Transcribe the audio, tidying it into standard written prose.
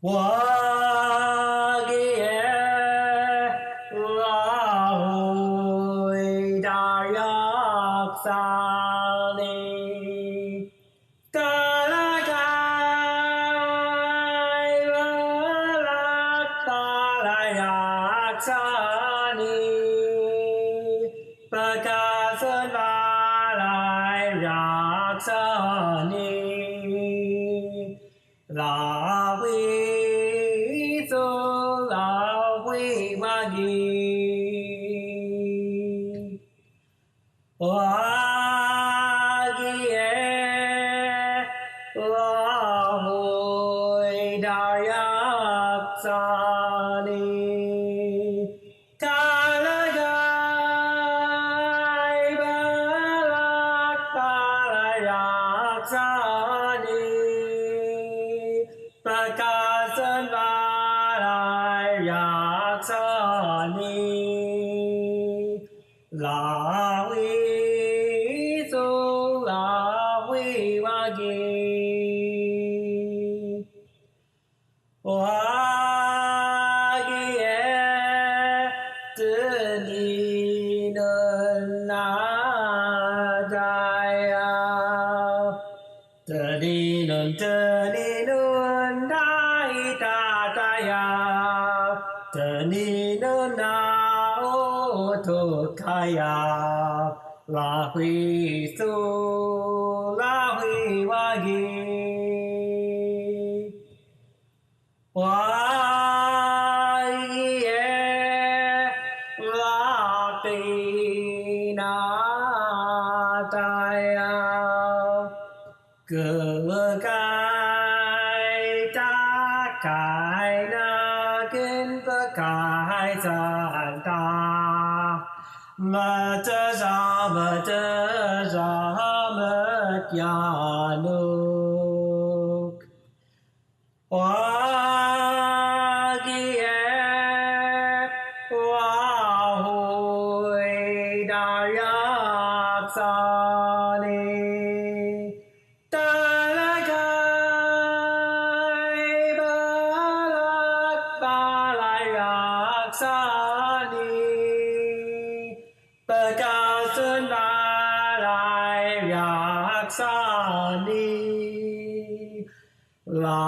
我给老会大约三里，达拉盖拉达拉雅萨尼，巴卡森巴来雅萨尼。老会走，老会话的，话的，老会大呀扎里，卡拉盖巴拉巴拉呀扎里。Pagkasan balay yaksani lawi so lawi wagi wagi teni nadaya teni dai ta ta ya teni na o to kaya la hui su la hui wa gi wa ye la ti na ta ya cơ cái ta cái na kinh cơ cái san ta mà chớ ra mất ya nuk hoa kia hoa hồi đại ác sa ni Pagkasun balay yaksani la